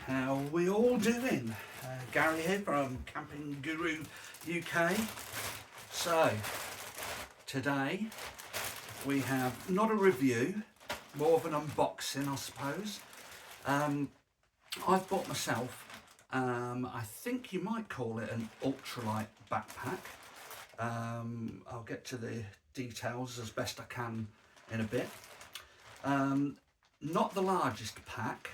How we all doing? Gary here from Camping Guru UK. So today we have not a review, more of an unboxing I suppose. I've bought myself, I think you might call it an ultralight backpack. I'll get to the details as best I can in a bit. Not the largest pack.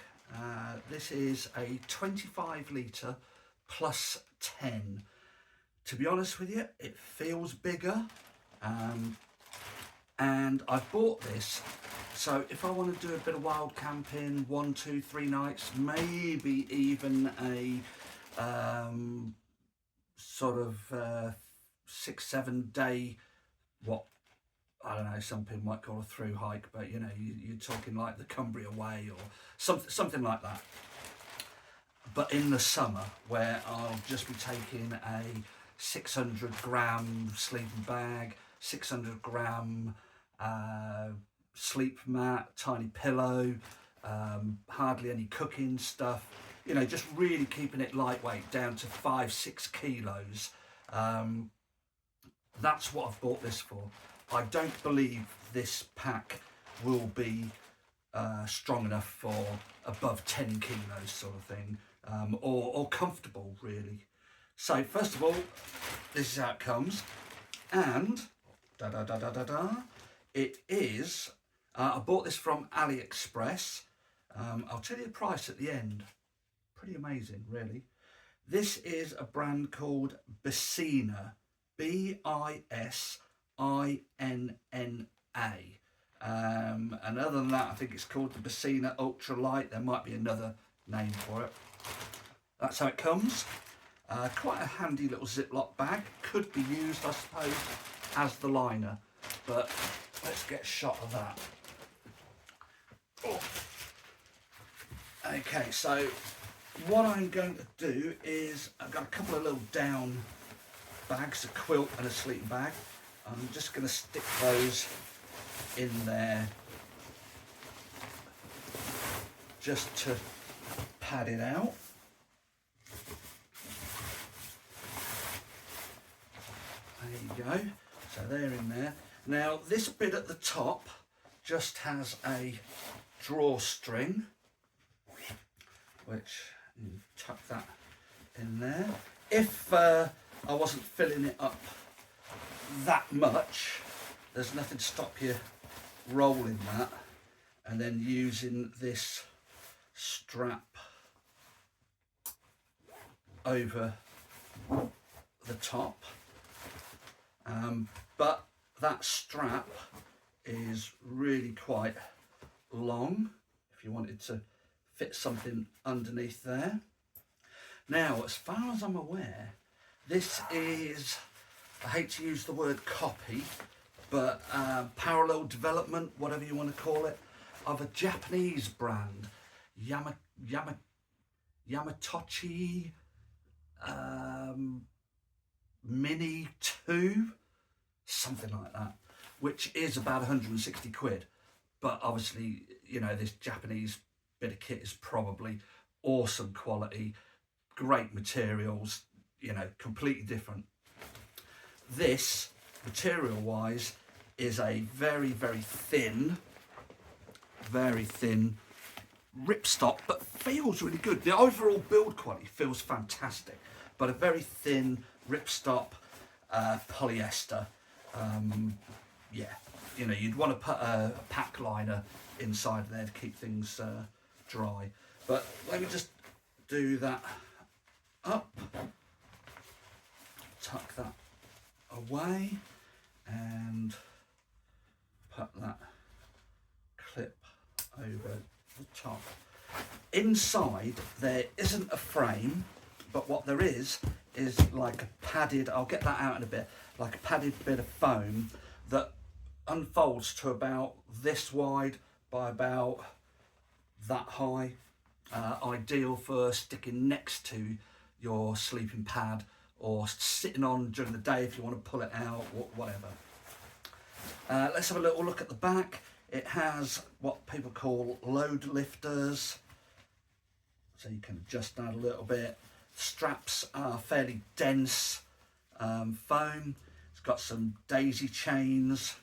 This is a 25 litre plus 10. To be honest with you, it feels bigger, and I've bought this so if I want to do a bit of wild camping, 1, 2, 3 nights, maybe even a sort of 6, 7 day, what I don't know, some people might call a through hike, but you know, you're talking like the Cumbria Way or something like that. But in the summer, where I'll just be taking a 600 gram sleeping bag, 600 gram sleep mat, tiny pillow, hardly any cooking stuff, you know, just really keeping it lightweight down to 5-6 kilos. That's what I've bought this for. I don't believe this pack will be strong enough for above 10 kilos sort of thing, or comfortable really. So first of all, this is how it comes, and it is, I bought this from AliExpress. I'll tell you the price at the end. Pretty amazing really. This is a brand called Bisinna, B-I-S-I-N-N-A. And other than that, I think it's called the Bisinna Ultralight. There might be another name for it. That's how it comes. Quite a handy little Ziploc bag. Could be used, I suppose, as the liner. But let's get a shot of that. Oh. Okay, so what I'm going to do is I've got a couple of little down bags, a quilt and a sleeping bag. I'm just going to stick those in there just to pad it out. There you go. So they're in there. Now this bit at the top just has a drawstring, which you tuck that in there. If I wasn't filling it up that much, there's nothing to stop you rolling that and then using this strap over the top. But that strap is really quite long if you wanted to fit something underneath there. Now, as far as I'm aware, this is, I hate to use the word copy, but parallel development, whatever you want to call it, of a Japanese brand, Yamatochi Mini 2, something like that, which is about 160 quid. But obviously, you know, this Japanese bit of kit is probably awesome quality, great materials, you know, completely different. This, material wise, is a very, very thin ripstop, but feels really good. The overall build quality feels fantastic, but a very thin ripstop polyester. Yeah, you know, you'd want to put a pack liner inside there to keep things dry. But let me just do that up, tuck that away, and put that clip over the top. Inside there isn't a frame, but what there is like a padded, I'll get that out in a bit, like a padded bit of foam that unfolds to about this wide by about that high. Ideal for sticking next to your sleeping pad or sitting on during the day if you want to pull it out, whatever. Let's have a little look at the back. It has what people call load lifters. so you can adjust that a little bit. Straps are fairly dense foam. It's got some daisy chains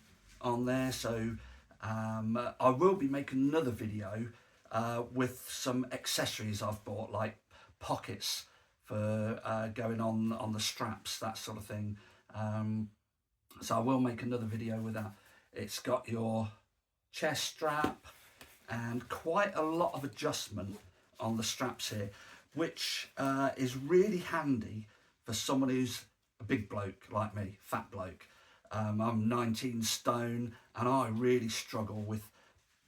on there, so I will be making another video with some accessories I've bought, like pockets for going on the straps, that sort of thing. So I will make another video with that. It's got your chest strap and quite a lot of adjustment on the straps here, which is really handy for someone who's a big bloke like me, fat bloke. I'm 19 stone and I really struggle with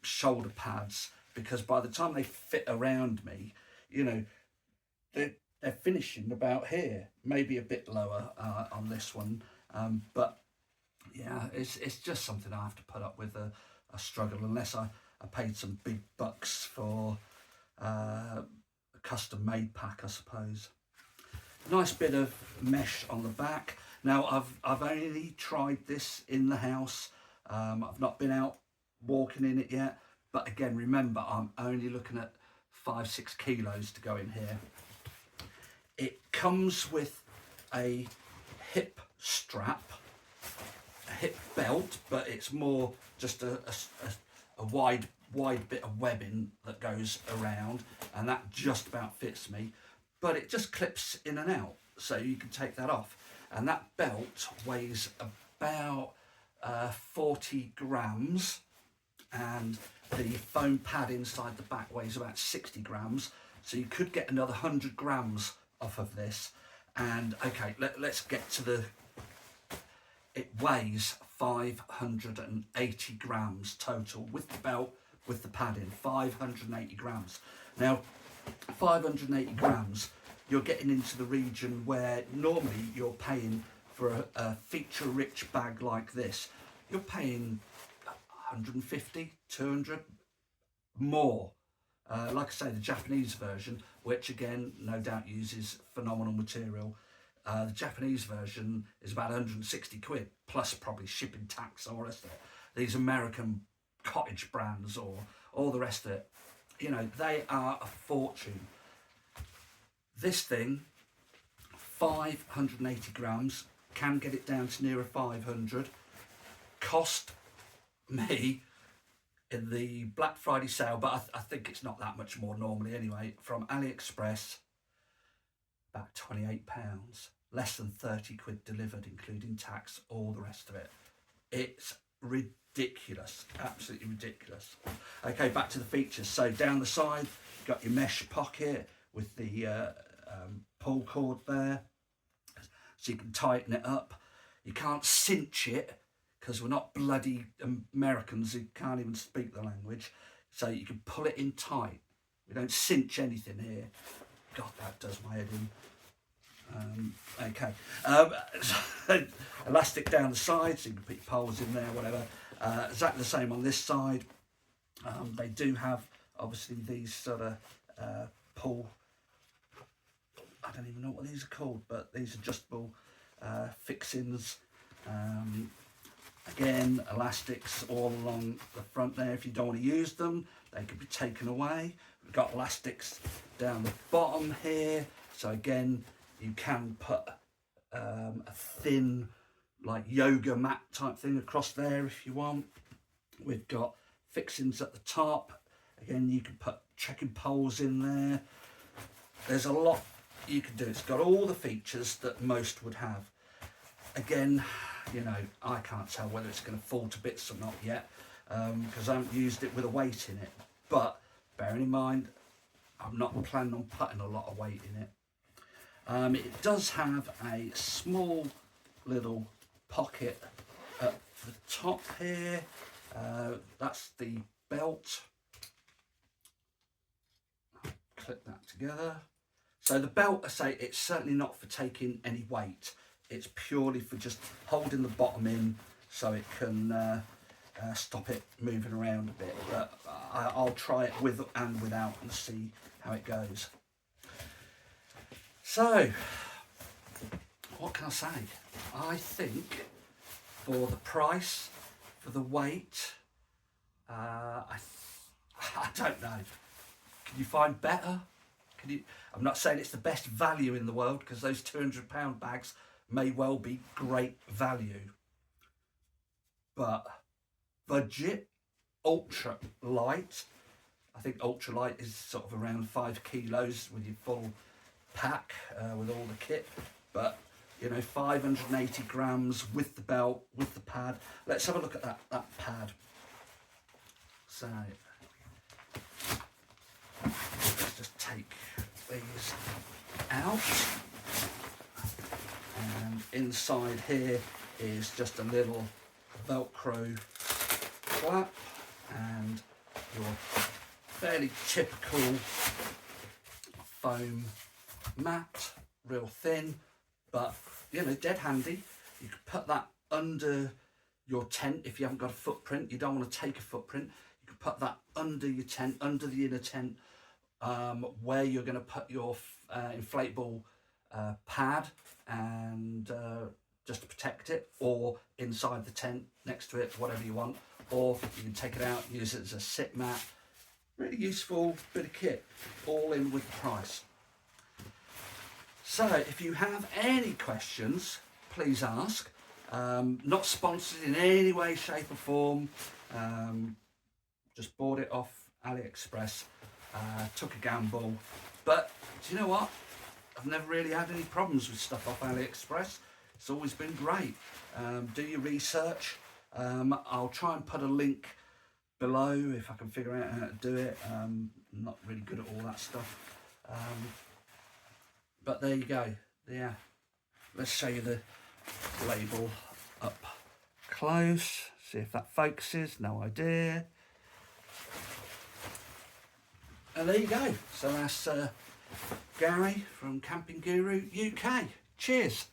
shoulder pads, because by the time they fit around me, you know, they're finishing about here, maybe a bit lower on this one, but yeah, it's just something I have to put up with a struggle, unless I paid some big bucks for a custom made pack, I suppose. Nice bit of mesh on the back. Now I've only tried this in the house. I've not been out walking in it yet, but again, remember, I'm only looking at 5-6 kilos to go in here. It comes with a hip strap, a hip belt, but it's more just a wide bit of webbing that goes around, and that just about fits me, but it just clips in and out, so you can take that off. And that belt weighs about 40 grams, and the foam pad inside the back weighs about 60 grams, so you could get another 100 grams off of this. And okay, let's get to it weighs 580 grams total, with the belt, with the padding, 580 grams. Now, 580 grams, you're getting into the region where normally you're paying for a feature-rich bag like this, you're paying 150, 200 more. Like I say, the Japanese version, which again, no doubt uses phenomenal material, the Japanese version is about 160 quid, plus probably shipping tax and all the rest of it. These American cottage brands or all the rest of it, you know, they are a fortune. This thing, 580 grams, can get it down to nearer 500, cost me in the Black Friday sale, but I think it's not that much more normally anyway, from AliExpress, about £28, less than 30 quid delivered, including tax, all the rest of it. It's ridiculous, absolutely ridiculous. Okay, back to the features. So down the side, you've got your mesh pocket with the pull cord there, so you can tighten it up. You can't cinch it, because we're not bloody Americans who can't even speak the language, so you can pull it in tight. We don't cinch anything here. God, that does my head in. Okay, so elastic down the side, so you can put your poles in there, whatever. Exactly the same on this side. They do have obviously these sort of pull, I don't even know what these are called, but these adjustable fixings. Again, elastics all along the front there. If you don't want to use them, they can be taken away. We've got elastics down the bottom here, so again, you can put a thin, like yoga mat type thing across there if you want. We've got fixings at the top. Again, you can put trekking poles in there. There's a lot you can do. It's got all the features that most would have. Again, you know, I can't tell whether it's going to fall to bits or not yet, because I haven't used it with a weight in it. But bearing in mind, I'm not planning on putting a lot of weight in it. It does have a small little pocket at the top here. That's the belt. Clip that together. So the belt, I say, it's certainly not for taking any weight. It's purely for just holding the bottom in, so it can stop it moving around a bit. But I'll try it with and without and see how it goes. So, what can I say? I think for the price, for the weight, I don't know. Can you find better? I'm not saying it's the best value in the world, because those £200 bags may well be great value. But budget, ultra light. I think ultralight is sort of around 5 kilos with your full pack, with all the kit. But you know, 580 grams with the belt, with the pad. Let's have a look at that pad. So let's just take these out, and inside here is just a little Velcro flap and your fairly typical foam mat, real thin, but you know, dead handy. You could put that under your tent if you haven't got a footprint. You don't want to take a footprint. You could put that under your tent, under the inner tent, where you're going to put your inflatable pad, and just to protect it, or inside the tent next to it, whatever you want. Or you can take it out and use it as a sit mat. Really useful bit of kit, all in with the price. So if you have any questions, please ask. Not sponsored in any way, shape or form. Just bought it off AliExpress. Took a gamble. But do you know what? I've never really had any problems with stuff off AliExpress. It's always been great. Do your research. I'll try and put a link below if I can figure out how to do it. I'm not really good at all that stuff. But there you go. Yeah. Let's show you the label up close. See if that focuses. No idea. And there you go. So that's Gary from Camping Guru UK. Cheers.